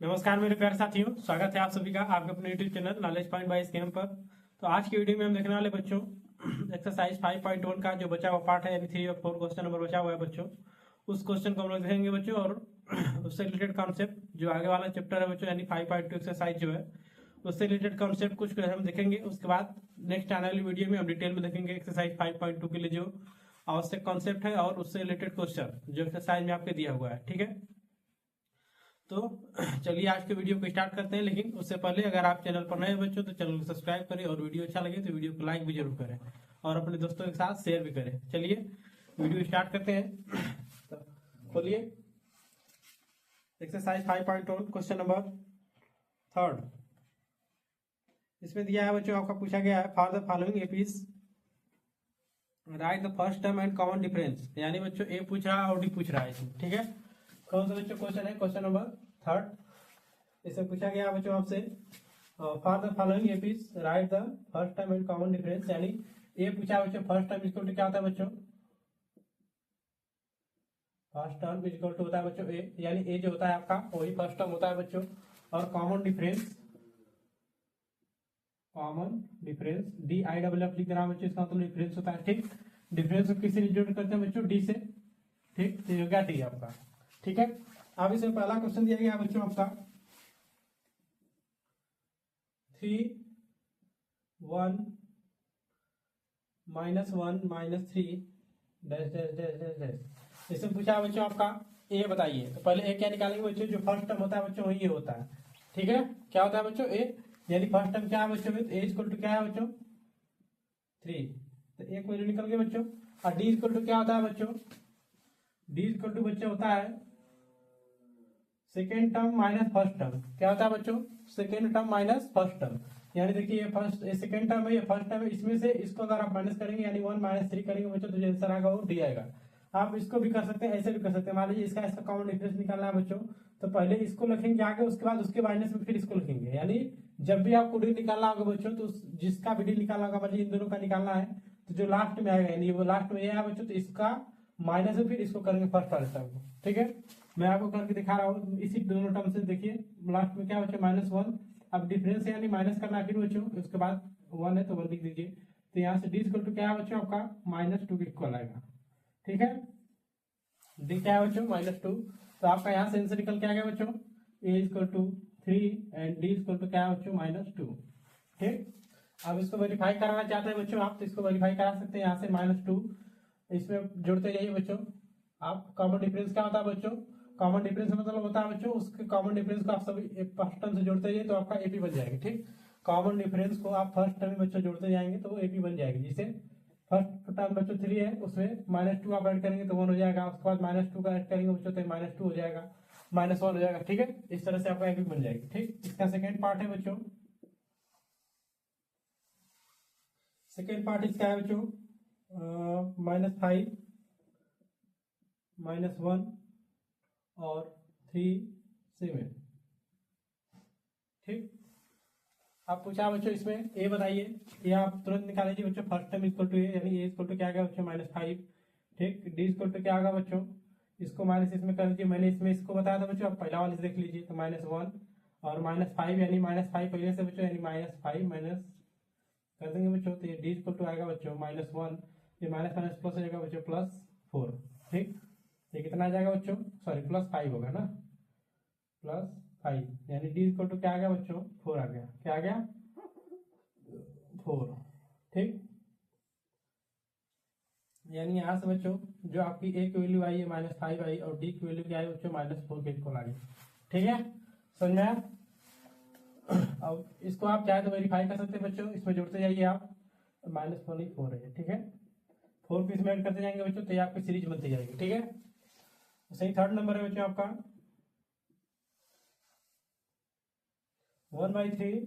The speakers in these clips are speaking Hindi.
नमस्कार मेरे प्यारे साथियों, स्वागत है आप सभी का आपके अपने YouTube channel knowledge point by scam पर। तो आज की वीडियो में हम देखने वाले बच्चों एक्सरसाइज 5.1 का जो बचा हुआ पार्ट है, यानी 3 और 4 क्वेश्चन नंबर बचा हुआ है बच्चों। उस क्वेश्चन को हम लोग देखेंगे बच्चों, और उससे रिलेटेड कॉन्सेप्ट जो आगे वाला चैप्टर है बच्चों, यानी 5.2 एक्सरसाइज जो है उससे रिलेटेड कॉन्सेप्ट कुछ हम देखेंगे। उसके बाद नेक्स्ट आने वाली वीडियो में हम डिटेल में देखेंगे एक्सरसाइज 5.2 के लिए जो आवश्यक कॉन्सेप्ट है और उससे रिलेटेड क्वेश्चन जो एक्सरसाइज में आपके दिया हुआ है। ठीक है, तो चलिए आज के वीडियो को स्टार्ट करते हैं। लेकिन उससे पहले अगर आप चैनल पर नए बच्चों तो चैनल को सब्सक्राइब करें, और वीडियो अच्छा लगे तो वीडियो को लाइक भी जरूर करें और अपने दोस्तों के साथ शेयर भी करें। चलिए वीडियो स्टार्ट करते हैं। तो खोलिए एक्सरसाइज 5.1 क्वेश्चन नंबर 3। इसमें दिया है बच्चों, आपका पूछा गया है for the following APs right the first term and common difference. यानी बच्चों ए पूछ रहा है और डी पूछ रहा है इसमें। ठीक है, कौन सा बच्चों क्वेश्चन है? Question number 3। इससे पूछा गया बच्चों आपसे for the following APs right the first term and common difference. यानी ए पूछा बच्चों फर्स्ट टर्म इक्वल टू क्या होता है बच्चों? फर्स्ट टर्म इक्वल टू होता है बच्चों ए, यानी ए जो होता है आपका वही फर्स्ट टर्म होता है बच्चों। और common difference D I double F लिख देना बच्चों, इसका मतलब डिफरेंस होता है। ठीक, डिफरेंस को किससे रिलेट करते हैं बच्चों? डी से। ठीक, तो ये हो गया डी आपका। ठीक है, अब इसमें पहला क्वेश्चन दिया गया बच्चों आपका 3 1 -1 -3 dash dash dash dash dash. इसमें पूछा बच्चों आपका ए बताइए। तो पहले ए क्या निकालेंगे बच्चों? जो फर्स्ट टर्म होता है बच्चों वही ये होता है। ठीक है, क्या होता है बच्चों? ए, यानी फर्स्ट टर्म क्या है बच्चों? ए इक्वल टू क्या है बच्चों? 3। तो एक वैल्यू निकल गए बच्चों। और डी इक्वल टू क्या होता है बच्चों? डी इक्वल टू बच्चों होता है second term minus first term. क्या होता है बच्चों? Second term minus first term. यानी देखिए ये फर्स्ट सेकेंड टर्म है, ये फर्स्ट टर्म है, इसमें से इसको अगर आप माइनस करेंगे यानी 1 -3 करेंगे बच्चों, तो जो आंसर आएगा वो डी आएगा। आप इसको भी कर सकते हैं, ऐसे भी कर सकते हैं। मान लीजिए इसका कॉमन डिफरेंस निकालना है बच्चों, तो पहले इसको लिखेंगे आगे, उसके बाद उसके माइनस में फिर इसको लिखेंगे। यानी जब भी आपको डी निकालना होगा बच्चों, तो जिसका भी डी निकालना होगा, मान लीजिए इन दोनों का निकालना है, तो जो लास्ट में आएगा यानी वो लास्ट में ये है बच्चों, तो इसका माइनस में फिर इसको करेंगे फर्स्ट वाले टर्म को। ठीक है, मैं आपको करके दिखा रहा हूँ इसी दोनों टर्म से। देखिए लास्ट में क्या बच्चों? -1। अब डिफरेंस है यानी माइनस करना है फिर बच्चों, उसके बाद 1 है तो 1 लिख दीजिए। तो यहाँ से डी इक्वल टू क्या है बच्चों? आपका -2 के इक्वल आएगा। ठीक है, डी क्या है बच्चों? -2। तो आपका यहाँ से आंसर निकल के आ गया बच्चों A equal to 3 and D equal to क्या है बच्चों? -2। ठीक, अब इसको वेरीफाई कराना चाहते हैं बच्चों आप, तो इसको वेरीफाई करा सकते हैं। यहाँ से -2 इसमें जोड़ते जाइए बच्चों। आप कॉमन डिफरेंस क्या होता है बच्चों? कॉमन डिफरेंस मतलब होता है बच्चों उसके कॉमन डिफरेंस को आप सभी फर्स्ट टर्म से जोड़ते जाइए तो आपका एपी बन जाएगी। ठीक, कॉमन डिफरेंस को आप फर्स्ट टर्म में बच्चों जोड़ते जाएंगे तो वो एपी बन जाएगी। जिसे फर्स्ट टर्म बच्चों 3 है, उसमें -2 आप ऐड करेंगे तो 1 हो जाएगा, उसके बाद -2 का ऐड करेंगे बच्चों तो -2 हो जाएगा, -1 हो जाएगा। ठीक है, इस तरह से आपका एपी बन जाएगी। ठीक, इसका सेकेंड पार्ट है बच्चों, सेकेंड पार्ट इसका है बच्चों -5 -1 और 3 7। ठीक, आप पूछा बच्चों इसमें ए बताइए, ये आप तुरंत निकाल लीजिए बच्चों। फर्स्ट टर्म इक्वल टू ए, यानी ए इक्वल टू क्या आ गया बच्चों? -5। ठीक, डी इक्वल टू क्या आगा बच्चों? इसको माइनस इसमें कर लीजिए, मैंने इसमें इसको बताया था बच्चों, आप पहला वाले से देख लीजिए। तो -1 और -5 यानी -5 पहले से बच्चों, यानी -5 माइनस कर देंगे बच्चों, तो ये डी इक्वल टू आएगा बच्चों -1। ये माइनस माइनस प्लस हो जाएगा बच्चों +4। ठीक, ये कितना आ जाएगा बच्चों? सॉरी +5 होगा ना, +5 यानी डी इक्वल टू क्या आ गया बच्चों? 4 आ गया। क्या आ गया? 4। ठीक, यानी यहाँ से बच्चों जो आपकी ए की वैल्यू आई है -5 आई, और डी की वैल्यू क्या आई बच्चों? -4 के इक्वल आ गई। ठीक है, समझ में आया? अब इसको आप चाहे तो वेरीफाई कर सकते हैं बच्चों, इसमें जोड़ते जाइए आप। -4 नहीं 4 है। ठीक है, 4 को इसमें ऐड करते जाएंगे बच्चों तो ये आपकी सीरीज बनती जाएगी। ठीक है, सही थर्ड नंबर है बच्चों आपका 1/3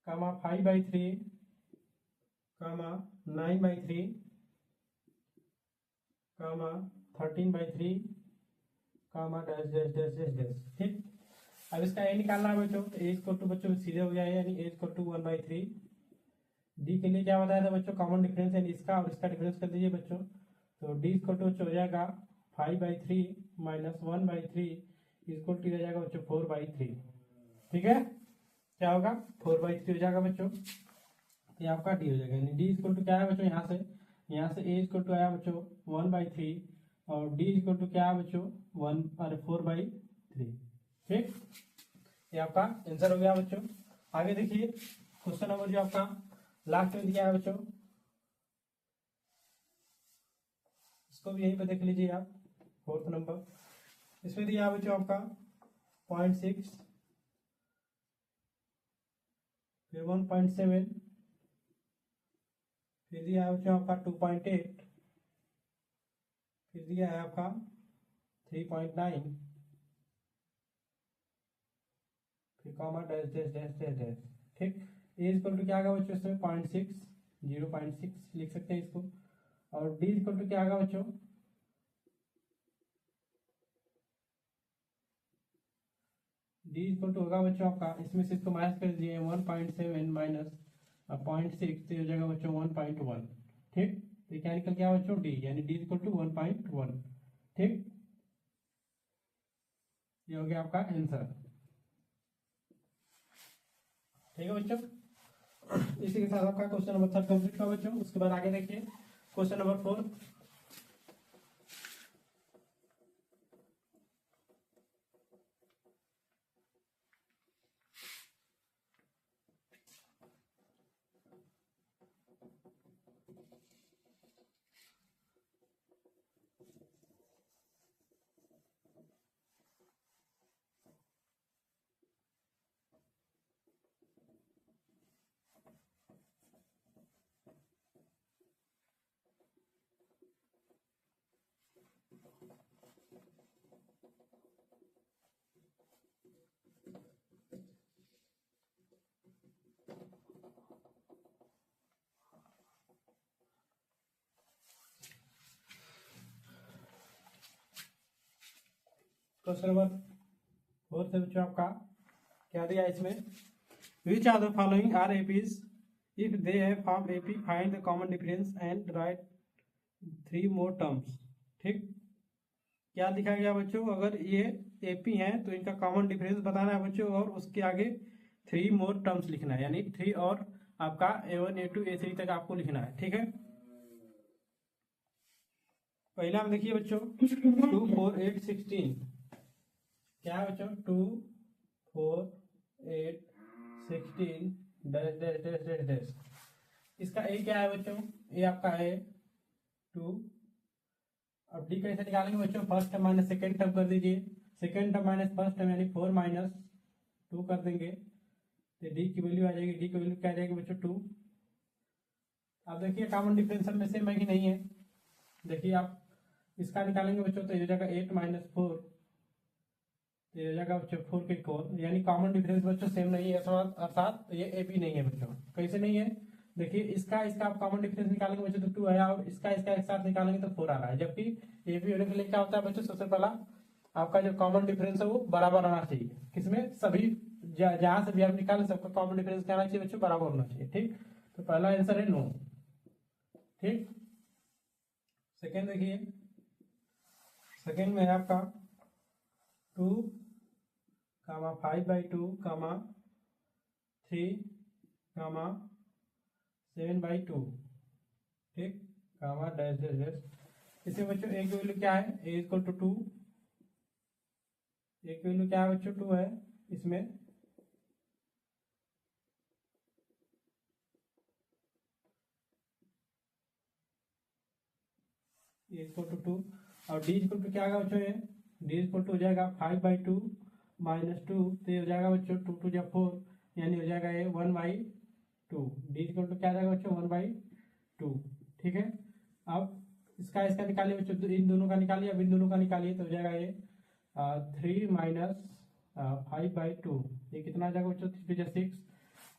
5/3 9/3 13/3 dash dash dash dash dash. ठीक, अब इसका ए निकालना है बच्चों, तो ए इक्वल टू बच्चों सीधे हो जाए, यानी ए इक्वल टू 1/3। डी के लिए क्या बताया था बच्चों? कॉमन डिफरेंस, यानी इसका और इसका डिफरेंस कर दीजिए बच्चों। तो डी इक्वल टू हो जाएगा 5/3 -1/3 इक्वल टू हो जाएगा बच्चों 4/3। ठीक है, क्या होगा 4/3 हो जाएगा बच्चों, ये आपका डी हो जाएगा। यानी डी इक्वल टू क्या है बच्चों, यहाँ से ए इक्वल टू आया बच्चों 1/3 और डी इक्वल टू क्या है बच्चों 4/3। ठीक, ये आपका आंसर हो गया बच्चों। आगे देखिए क्वेश्चन नंबर जो आपका लास्ट में दिया है बच्चों, इसको भी यहीं पे देख लीजिए आप, 4th नंबर। इसमें दिया है बच्चों आपका 0.6, फिर 1.7, फिर दिया है बच्चों आपका 2.8, फिर दिया है आपका 3.9, फिर comma dash dash dash dash dash. ठीक, ए इक्वल टू क्या आएगा बच्चों इसमें 0.6, 0.6 लिख सकते हैं इसको। और डी इक्वल टू क्या आएगा बच्चों, डी इक्वल टू होगा बच्चों आपका, इसमें से इसको माइनस कर दीजिए 1.7 माइनस 0.6 तो हो जाएगा बच्चों 1.1। ठीक, तो क्या निकल गया बच्चों डी, यानी डी इक्वल टू 1.1। ठीक, ये हो गया आपका आंसर। ठीक है बच्चों, इसी के साथ आपका क्वेश्चन नंबर 3 कंप्लीट हुआ बच्चों। उसके बाद आगे देखिए क्वेश्चन नंबर 4। क्वेश्चन नंबर 4 से बच्चों आपका क्या दिया इसमें, which are the following are APs, if they have form AP find the common difference and write 3 more terms. ठीक, क्या लिखा गया बच्चों, अगर ये एपी हैं तो इनका कॉमन डिफरेंस बताना है बच्चों, और उसके आगे 3 मोर टर्म्स लिखना है, यानी 3 और आपका A1 A2 A3 तक आपको लिखना है। ठीक है, पहला में देखिए बच्चों 2 4 8 16, क्या है बच्चों 2 4 8 16 dash dash dash dash dash. इसका ए क्या है बच्चों, ए आपका है 2। अब डी कैसे निकालेंगे बच्चों, first term minus second term कर दीजिए, second term minus first term यानी 4 माइनस 2 कर देंगे, तो डी की वैल्यू आ जाएगी, डी की वैल्यू क्या आ जाएगी बच्चों 2। अब देखिए कॉमन डिफरेंशियल में सेम है कि नहीं है, देखिए आप इसका निकालेंगे बच्चों तो ये हो जाएगा 8 माइनस 4, तो ये हो जाएगा बच्चों 4 के 4, यानी कॉमन डिफरेंस बच्चों सेम नहीं है, अर्थात ये ए बी नहीं है बच्चों। कैसे नहीं है, देखिए इसका आप कॉमन डिफरेंस निकालेंगे बच्चों तो 2 आया, और इसका एक साथ निकालेंगे तो 4 आ रहा है, जबकि ए बी होने के लिए क्या होता है बच्चों, सबसे पहला आपका जो कॉमन डिफरेंस है वो बराबर आना चाहिए, किसमें सभी जहां से भी आप निकालें सबका कॉमन डिफरेंस क्या आना चाहिए बच्चों, बराबर होना चाहिए। ठीक, तो पहला आंसर है नो। ठीक, सेकेंड देखिए, सेकेंड में है आपका 2 5/2 3 7/2। ठीक, डैश डैश डैश। इसमें बच्चों ए की वैल्यू क्या है, ए इक्वल टू 2, ए की वैल्यू क्या है बच्चों 2 है इसमें, ए इक्वल टू 2, और डी इक्वल टू क्या आएगा बच्चों, ये डी इक्वल टू हो जाएगा 5/2 माइनस 2, तो ये हो जाएगा बच्चों 2 2 या 4, यानी हो जाएगा ये 1/2। डी इक्वल टू क्या जाएगा बच्चों 1/2। ठीक है, अब इसका निकालिए बच्चों, इन दोनों का निकालिए, अब इन दोनों का निकालिए तो हो जाएगा ये 3 माइनस 5/2, ये कितना आ जाएगा बच्चों 3 2 6,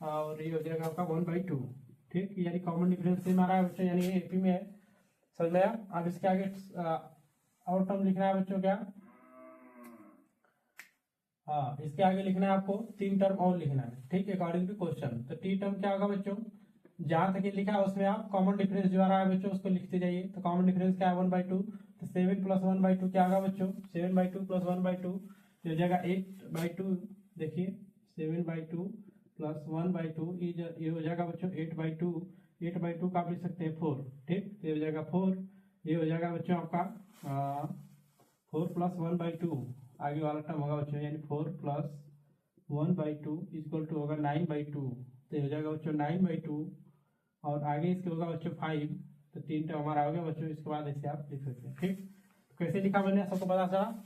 और ये हो जाएगा आपका 1/2। ठीक, यानी कॉमन डिफरेंस सेम आ रहा है बच्चों, यानी ये एपी में है, समझ में आया। अब इसके आगे और टर्म लिखना है बच्चों क्या, हाँ इसके आगे लिखना है आपको 3 टर्म और लिखना है। ठीक, अकॉर्डिंग टू क्वेश्चन। तो टी टर्म क्या होगा बच्चों, जहां तक ये लिखा है उसमें आप कॉमन डिफरेंस जो आ रहा है बच्चों उसको लिखते जाइए। तो कॉमन डिफरेंस क्या है 1/2, तो 7 + 1/2 क्या होगा बच्चों, 7/2 + 1/2 तो हो जाएगा 8/2, देखिए 7/2 प्लस 1/2, ये हो जाएगा बच्चों 8/2। 8/2 का आप लिख सकते हैं 4, ठीक। तो ये हो जाएगा 4, ये हो जाएगा बच्चों आपका 4 प्लस 1/2, आगे वाला टर्म होगा बच्चों, यानी 4 प्लस 1/2 इक्वल टू होगा 9/2। तो ये हो जाएगा बच्चों 9/2, और आगे इसके होगा बच्चों 5। तो 3 टर्म हमारा हो गया बच्चों, इसके बाद ऐसे आप लिख सकते हैं, ठीक। तो कैसे लिखा मैंने सबको पता चला।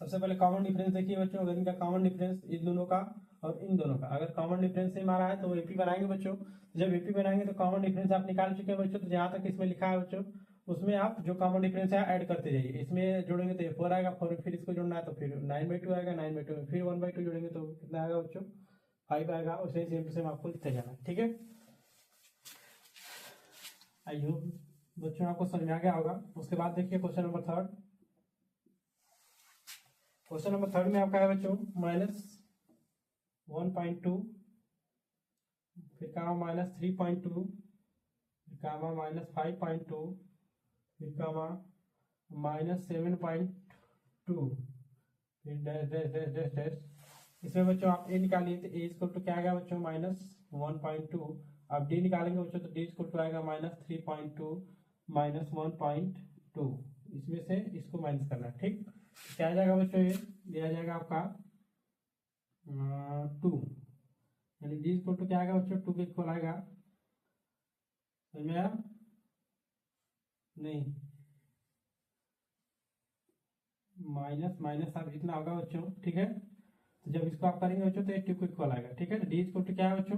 सबसे पहले कॉमन डिफरेंस देखिए बच्चों, अगर इनका कॉमन डिफरेंस इन दोनों का और इन दोनों का अगर कॉमन डिफरेंस सेम आ रहा है तो एपी बनाएंगे बच्चों। जब एपी बनाएंगे तो कॉमन डिफरेंस आप निकाल चुके हैं बच्चों, तो जहां तक इसमें लिखा है बच्चों उसमें आप जो कॉमन डिफरेंस है ऐड करते जाइए। इसमें जोड़ेंगे तो 4 आएगा, 4 फिर इसको जोड़ना है तो फिर 9/2 आएगा, 9/2 में फिर 1/2 जोड़ेंगे तो कितना आएगा बच्चों 5 आएगा। उसे सेम टू सेम आपको लिखते जाना है, ठीक है। आई होप बच्चों आपको समझ में आ गया होगा। उसके बाद देखिए क्वेश्चन नंबर 3। क्वेश्चन नंबर 3 में आपका है बच्चों -1.2, फिर कामा -3.2, फिर कामा -5.2, फिर कामा -7.2, फिर dash dash dash dash dash. इसमें बच्चों आप ए निकालिए तो ए इक्वल टू क्या आएगा बच्चों -1.2। आप डी निकालेंगे बच्चों तो डी इक्वल टू आएगा -3.2 -1.2। इसमें से इसको माइनस करना है, ठीक। क्या आ जाएगा बच्चों, ये आ जाएगा आपका 2, यानी डी इक्वल टू क्या आएगा बच्चों 2 के इक्वल आएगा। समझ में आया नहीं, माइनस माइनस आप जितना होगा बच्चों, ठीक है। तो जब इसको आप करेंगे बच्चों तो 2 को इक्वल आएगा, ठीक है। तो डी इक्वल टू क्या है बच्चों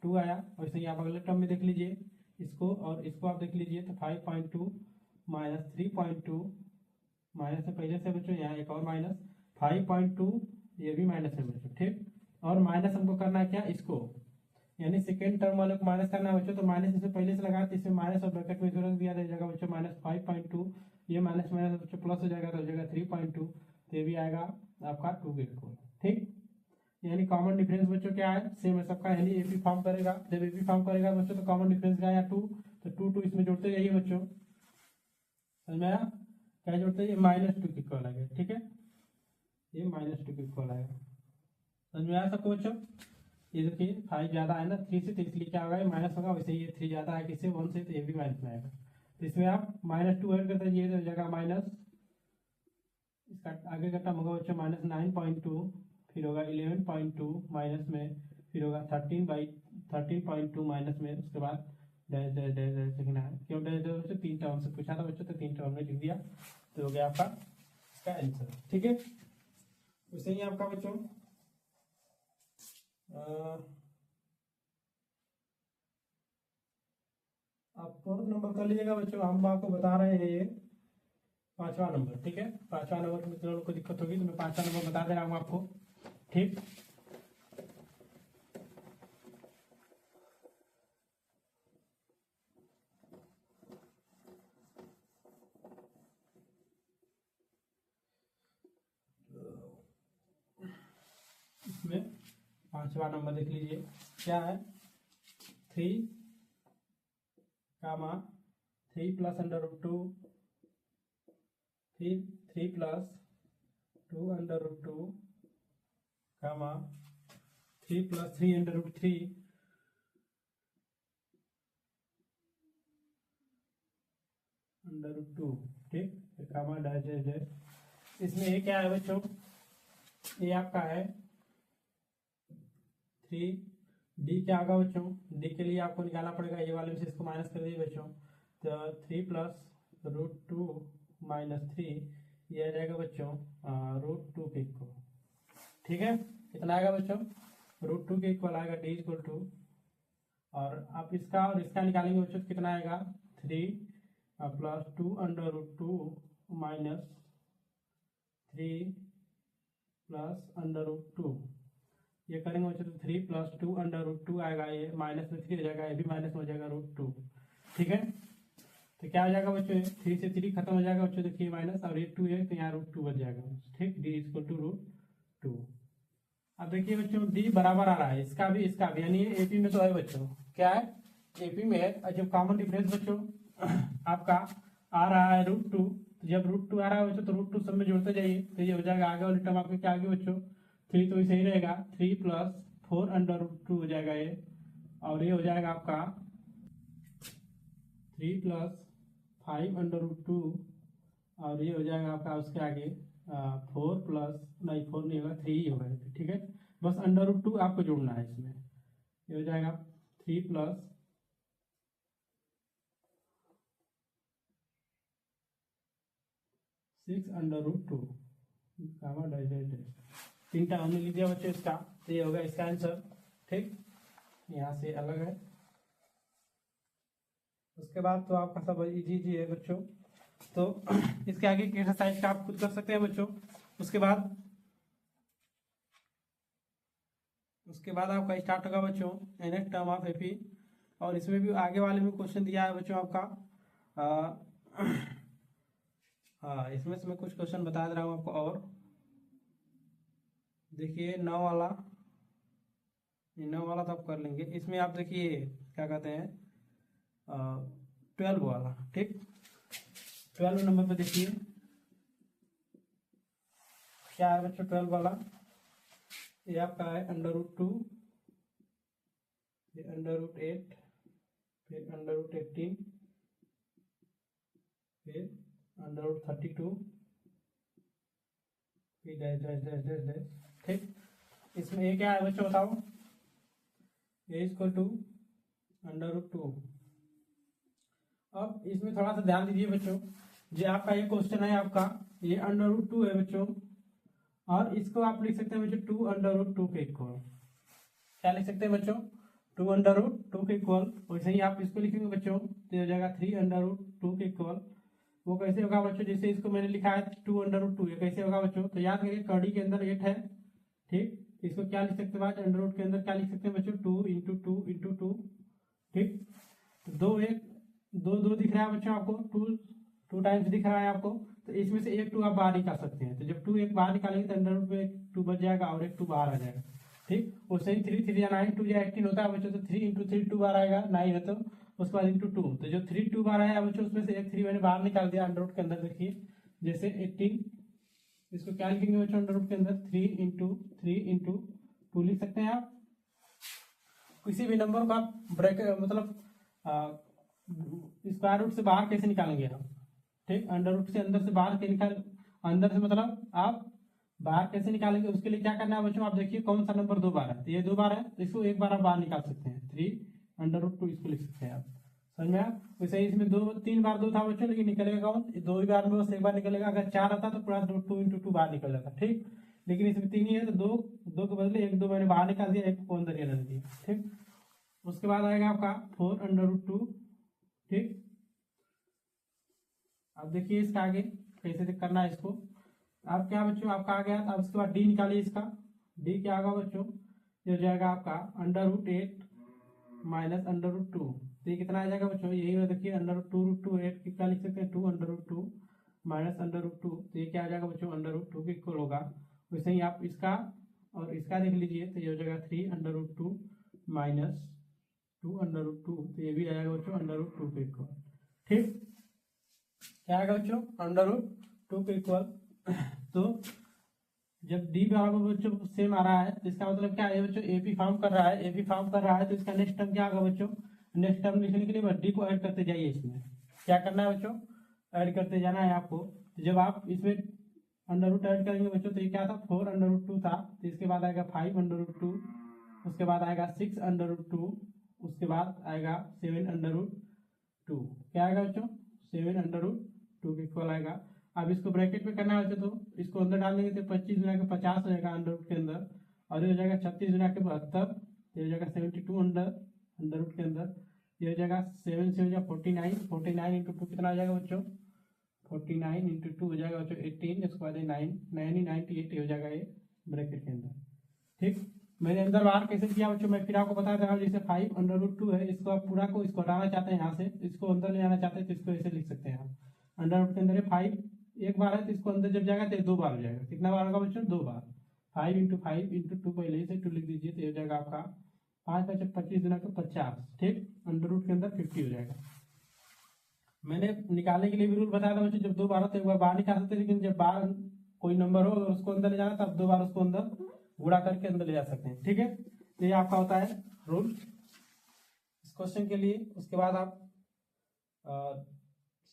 2 आया। वैसे ही आप अगले टर्म में देख लीजिए इसको, और इसको आप देख लीजिए तो 5.2 -3.2 माइनस से पहले से बच्चों यहाँ एक और माइनस 5.2, ये भी माइनस है बच्चों, ठीक। और माइनस हमको करना है क्या इसको, यानी सेकेंड टर्म वाले को माइनस करना है बच्चों। तो माइनस इसमें पहले से लगाया तो इसमें माइनस और ब्रैकेट में रख दिया जाएगा बच्चों -5.2, ये माइनस माइनस बच्चों प्लस हो जाएगा तो हो जाएगा 3.2, तो ये भी आएगा आपका 2 के इक्वल, ठीक। यानी कॉमन डिफरेंस बच्चों क्या है सेम है सबका, यानी एपी फॉर्म करेगा। जब एपी फॉर्म करेगा बच्चों तो कॉमन डिफरेंस क्या है 2, तो 2 इसमें जोड़ते जाइए बच्चों। समझ में आया, क्या जोड़ते हैं -2 के इक्वल आएगा, ठीक है। ये -2 के इक्वल आएगा। समझ में आया सबको बच्चों। ये देखिए 5 ज्यादा है ना 3 से, तो इसलिए क्या होगा ये माइनस होगा। वैसे ये 3 ज्यादा है किससे 1 से, तो ये भी माइनस में आएगा। तो इसमें आप -2 ऐड करते जाइए तो हो जाएगा माइनस, इसका आगे का टर्म होगा बच्चों -9.2, फिर होगा 11.2 माइनस में, फिर होगा 13.2 माइनस में, उसके बाद डैश डैश डैश डैश लिखना है। क्यों डैश डैश बच्चों 3 टर्म से पूछा था बच्चों, तो 3 टर्म में लिख दिया तो हो गया आपका इसका आंसर, ठीक है। वैसे ही आपका बच्चों आप 4th नंबर कर लीजिएगा बच्चों। हम आपको बता रहे हैं ये 5वां नंबर, ठीक है। 5वां नंबर में लोगों को दिक्कत होगी तो मैं 5वां नंबर बता दे रहा हूँ आपको, ठीक। इसमें 5वां नंबर देख लीजिए क्या है 3 कामा 3 प्लस √2, फिर 3 प्लस 2 √2 कामा 3 प्लस 3 √3 √2, ठीक। फिर कामा डैश डैश डैश। इसमें ये क्या है बच्चों, ये आपका है 3, डी क्या होगा बच्चों, डी के लिए आपको निकालना पड़ेगा ये वाले में से इसको माइनस कर दिए बच्चों। तो 3 प्लस √2 -3, ये आ जाएगा बच्चों √2 के इक्वल, ठीक है। कितना आएगा बच्चों √2 के इक्वल आएगा डी इक्वल टू, और आप इसका और इसका निकालेंगे बच्चों तो कितना आएगा 3 प्लस 2 √2 माइनस 3 प्लस √2, ये करेंगे बच्चों तो 3 प्लस 2 √2 आएगा, ये माइनस में 3 हो जाएगा, ये भी माइनस में हो जाएगा √2, ठीक है। तो क्या हो जाएगा बच्चों 3 से 3 खत्म हो जाएगा बच्चों, देखिए माइनस, और ये 2 है तो यहाँ √2 बच जाएगा, ठीक। D equal to √2। अब देखिए बच्चों डी बराबर आ रहा है इसका भी इसका भी, यानी एपी में तो है बच्चों, क्या है एपी में है। जब कॉमन डिफरेंस बच्चों आपका आ रहा है √2, तो जब √2 आ रहा है बच्चों तो √2 सब में जोड़ते जाइए, तो ये हो जाएगा आगे वाली टर्म आपके क्या आगे बच्चों 3, तो सही रहेगा 3 + 4√2 हो जाएगा ये, और ये हो जाएगा आपका 3 + 5√2, और ये हो जाएगा आपका उसके आगे 4 प्लस नहीं 4 नहीं होगा 3 ही होगा, ठीक है। बस √2 आपको जोड़ना है इसमें, ये हो जाएगा 3 + 6√2 3 टा हमने लिख दिया बच्चों इसका, तो ये होगा इसका आंसर, ठीक। यहाँ से अलग है। उसके बाद तो आपका सब इजी है बच्चों, तो इसके आगे की एक्सरसाइज का आप खुद कर सकते हैं बच्चों। उसके बाद आपका स्टार्ट होगा बच्चों nth टर्म ऑफ एपी, और इसमें भी आगे वाले में क्वेश्चन दिया है बच्चों आपका हाँ, इसमें से मैं कुछ क्वेश्चन बता दे रहा हूँ आपको। और देखिए 9 वाला तो आप कर लेंगे। इसमें आप देखिए क्या कहते हैं 12 वाला, ठीक। 12 नंबर पे देखिए क्या है बच्चों 12 वाला, ये आपका है √2, फिर √8, फिर √18, फिर √32, फिर dash dash dash dash dash, ठीक। इसमें ये क्या है बच्चों बताओ, ये इक्वल टू √2। अब इसमें थोड़ा सा ध्यान दीजिए बच्चों, जो आपका ये क्वेश्चन है आपका ये √2 है बच्चों, और इसको आप लिख सकते हैं बच्चों 2√2 के इक्वल। क्या लिख सकते हैं बच्चों 2√2 के इक्वल। वैसे ही आप इसको लिखेंगे बच्चों तो हो जाएगा 3√2 के इक्वल। वो कैसे होगा बच्चों, जैसे इसको मैंने लिखा है 2√2, ये कैसे होगा बच्चों, तो याद करिए कड़ी के अंदर 8 है, ठीक। इसको क्या लिख सकते हैं अंडर के अंदर क्या लिख सकते हैं बच्चों 2 × 2 × 2, ठीक। दो दिख रहा है बच्चों आपको, 2 टाइम्स दिख रहा है आपको, तो इसमें से एक 2 आप बाहर निकाल सकते हैं। तो जब 2 एक बाहर निकालेंगे तो अंडर में एक 2 बच जाएगा और एक 2 बाहर आ जाएगा, ठीक। वैसे ही 3 3 या 9 2 या 18 होता है बच्चों, तो 3 × 3 2 बार आएगा, 9 है तो उसके बाद × 2, तो जो 3 2 बार आया बच्चों उसमें से एक 3 मैंने बाहर निकाल दिया अंडर के अंदर। देखिए जैसे 18, इसको क्या लिखेंगे बच्चों अंडर के अंदर 3 × 3 × 2 लिख सकते हैं आप। किसी भी नंबर को आप ब्रैकेट मतलब स्क्वायर रूट से बाहर कैसे निकालेंगे हम, ठीक। अंडर रूट से अंदर से बाहर के निकाल, अंदर से मतलब आप बाहर कैसे निकालेंगे, उसके लिए क्या करना है बच्चों, आप देखिए कौन सा नंबर 2 बार है, तो ये 2 बार है तो इसको एक बार आप बाहर निकाल सकते हैं, 3√2 इसको लिख सकते हैं आप, समझ में आया। वैसे ही इसमें 3 बार 2 था बच्चों, लेकिन निकलेगा कौन 2 ही बार में, बस एक बार निकलेगा। अगर 4 आता तो पूरा 2 × 2 बाहर निकल जाता, ठीक। लेकिन इसमें 3 ही है तो 2 के बदले 1 2 मैंने बाहर निकाल दिया, एक को अंदर ही रहने दिया, ठीक। उसके बाद आएगा आपका 4√2, ठीक। अब देखिए इसका आगे कैसे करना है इसको। अब क्या बच्चों आपका आ गया, अब उसके बाद डी निकालिए। इसका डी क्या होगा बच्चों, ये हो जाएगा आपका √8 - √2, तो ये कितना आ जाएगा बच्चों, यही है देखिए √2 8 क्या लिख सकते हैं 2√2 - √2, तो ये क्या आ जाएगा बच्चों √2 के इक्वल होगा। वैसे ही आप इसका और इसका देख लीजिए, तो ये हो जाएगा 3√2 - 2√2, तो ये भी आ जाएगा बच्चों √2 के इक्वल, ठीक। क्या आएगा बच्चों √2 के इक्वल। तो जब डी बराबर बच्चों सेम आ रहा है तो इसका मतलब क्या है बच्चों, एपी फॉर्म कर रहा है, एपी फॉर्म कर रहा है, तो इसका नेक्स्ट टर्म क्या होगा बच्चों, नेक्स्ट टर्म लिखने के लिए बस डी को ऐड करते जाइए। इसमें क्या करना है बच्चों, ऐड करते जाना है आपको। तो जब आप इसमें √2 ऐड करेंगे बच्चों तो ये क्या था 4√2 था, तो इसके बाद आएगा 5√2, उसके बाद आएगा 6√2, उसके बाद आएगा 7√2, क्या आएगा बच्चों 7√2 के इक्वल आएगा। अब इसको ब्रैकेट में करना है तो इसको अंदर डाल देंगे तो 25 × 50 हो जाएगा अंडर रूट के अंदर, और ये हो जाएगा 36 × 72, ये हो जाएगा 72 अंडर रूट के अंदर, ये हो जाएगा 7 से हो जाएगा 49 × 2 कितना हो जाएगा बच्चों 49 × 2 हो जाएगा बच्चों 18, इसके बाद 98 हो जाएगा ये ब्रैकेट के अंदर, ठीक। मैंने अंदर बाहर कैसे किया बच्चों, मैं फिर आपको बता दे रहा हूँ। जैसे 5√2 है, इसको आप पूरा को इसको हटाना चाहते हैं यहाँ से, इसको अंदर ले जाना चाहते हैं तो इसको ऐसे लिख सकते हैं आप। अंडर रूट के अंदर 5 एक बार है तो इसको अंदर जब जाएगा तो 2 बार हो जाएगा, कितना बार होगा बच्चों 2 बार। 5 × 5 × 2 पहले से 2 लिख दीजिए, तो हो जाएगा आपका 5 × 5 = 25 × 50, ठीक। अंडर रूट के अंदर 50 हो जाएगा। मैंने निकालने के लिए भी रूल बताया था बच्चों, जब दो बार हो तो एक बार बाहर निकाल सकते हैं, लेकिन जब बाहर कोई नंबर हो अगर उसको अंदर ले जाना तब दो बार उसको अंदर गुणा करके अंदर ले जा सकते हैं। ठीक है, तो ये आपका होता है रूल इस क्वेश्चन के लिए। उसके बाद आप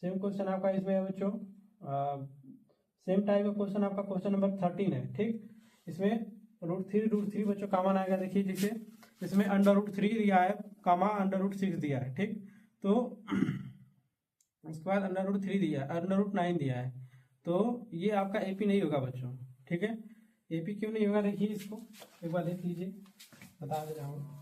सेम क्वेश्चन आपका इसमें है बच्चों, सेम टाइप का क्वेश्चन आपका क्वेश्चन नंबर 13 है। ठीक, इसमें √3 बच्चों कॉमन आएगा। देखिए जैसे इसमें √3 दिया है, कामा √6 दिया है। ठीक, तो उसके बाद √3 दिया है, √9 दिया है, तो ये आपका एपी नहीं होगा बच्चों। ठीक है, एपी क्यों नहीं होगा देखिए, इसको एक बार देख लीजिए, बता दे रहा हूँ।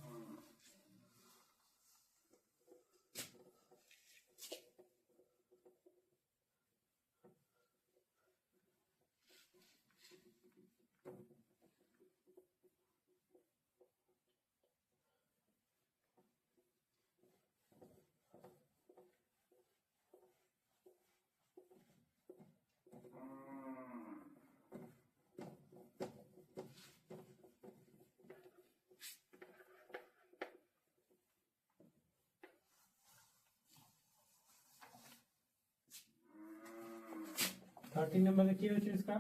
थर्टीन नंबर देखिए बच्चों, इसका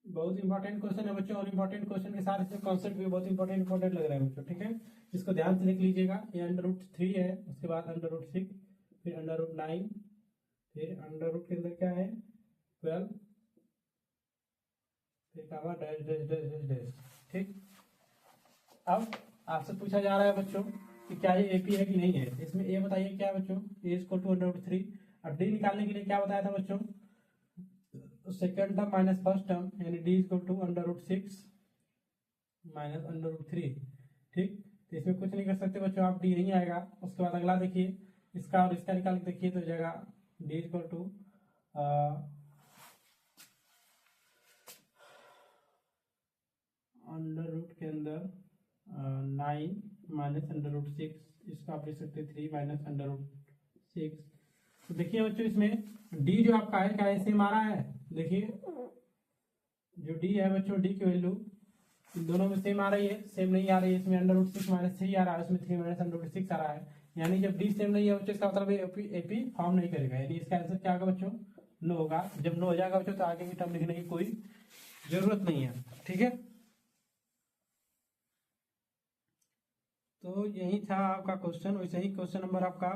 बहुत इंपॉर्टेंट क्वेश्चन है बच्चों, और इंपॉर्टेंट क्वेश्चन के साथ इसमें कॉन्सेप्ट भी बहुत इंपॉर्टेंट लग रहा है बच्चों। ठीक है, इसको ध्यान से देख लीजिएगा। ये √3 है, उसके बाद √6, फिर √9, फिर अंडर रूट के अंदर क्या है 12, फिर comma dash dash dash dash dash. ठीक, अब आपसे पूछा जा रहा है बच्चों कि क्या ये एपी है कि नहीं है। इसमें ए बताइए क्या है बच्चों, ए इक्वल टू √3। अब डी निकालने के लिए क्या बताया था बच्चों, second term minus first term, यानी डी इक्वल टू √6 माइनस √3। ठीक, तो इसमें कुछ नहीं कर सकते बच्चों आप, डी नहीं आएगा। उसके बाद अगला देखिए, इसका और इसका निकाल के देखिए तो जगह D equal to under root के अंदर 9 माइनस √6, इसका आप लिख सकते 3 माइनस √6। तो देखिए बच्चों इसमें डी जो आपका है क्या सेम आ रहा है, देखिए जो डी है बच्चों, डी की वैल्यू इन दोनों में सेम आ रही है, सेम नहीं आ रही है। इसमें √6 माइनस 3 आ रहा है, इसमें 3 माइनस √6 आ रहा है। यानी जब डी सेम नहीं है बच्चों, इसका मतलब एपी फॉर्म नहीं करेगा, यानी इसका आंसर क्या होगा बच्चों, नो होगा। जब नो हो जाएगा बच्चों तो आगे की टर्म लिखने की कोई जरूरत नहीं है। ठीक है, तो यही था आपका क्वेश्चन। वैसे ही क्वेश्चन नंबर आपका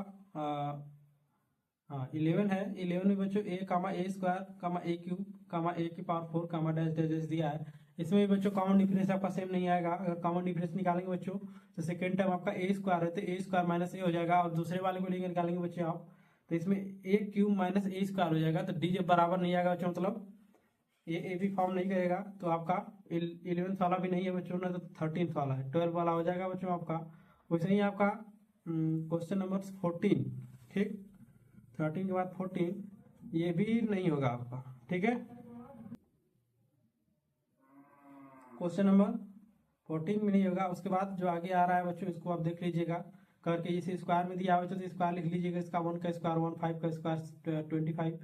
11 है। 11 में बच्चों a comma A² comma A³ comma A⁴ comma dash dash dash दिया है। इसमें भी बच्चों कॉमन डिफरेंस आपका सेम नहीं आएगा। अगर कॉमन डिफरेंस निकालेंगे बच्चों तो सेकेंड टर्म आपका A² है तो A² माइनस ए हो जाएगा, और दूसरे वाले को लेकर निकालेंगे बच्चों आप तो इसमें A³ माइनस A² हो जाएगा। तो डी जब बराबर नहीं आएगा बच्चों, मतलब ये ए भी फॉर्म नहीं करेगा, तो आपका 11th वाला भी नहीं है बच्चों, ना तो 13th वाला है, 12 वाला हो जाएगा बच्चों आपका। वैसे ही आपका क्वेश्चन नंबर 14, ठीक, 13 के बाद 14 ये भी नहीं होगा आपका। ठीक है, क्वेश्चन नंबर 14 में नहीं होगा। उसके बाद जो आगे आ रहा है बच्चों, इसको आप देख लीजिएगा करके, इसे स्क्वायर में दिया बच्चों तो स्क्वायर लिख लीजिएगा। इसका 1 का स्क्वायर 1, 5 का स्क्वायर 25,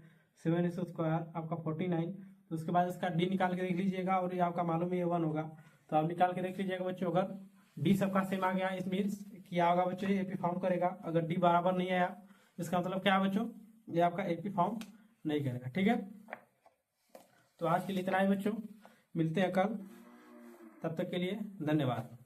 7 इसका स्क्वायर आपका 49। तो उसके बाद इसका डी निकाल के देख लीजिएगा, और ये आपका मालूम है ये 1 होगा, तो आप निकाल के देख लीजिएगा बच्चों। अगर डी सबका सेम आ गया, इस मीन्स क्या होगा बच्चों, ये एपी फॉर्म करेगा। अगर डी बराबर नहीं आया इसका मतलब क्या है बच्चों, ये आपका एपी फॉर्म नहीं करेगा। ठीक है, तो आज के लिए इतना ही बच्चों, मिलते हैं कल, तब तक के लिए धन्यवाद।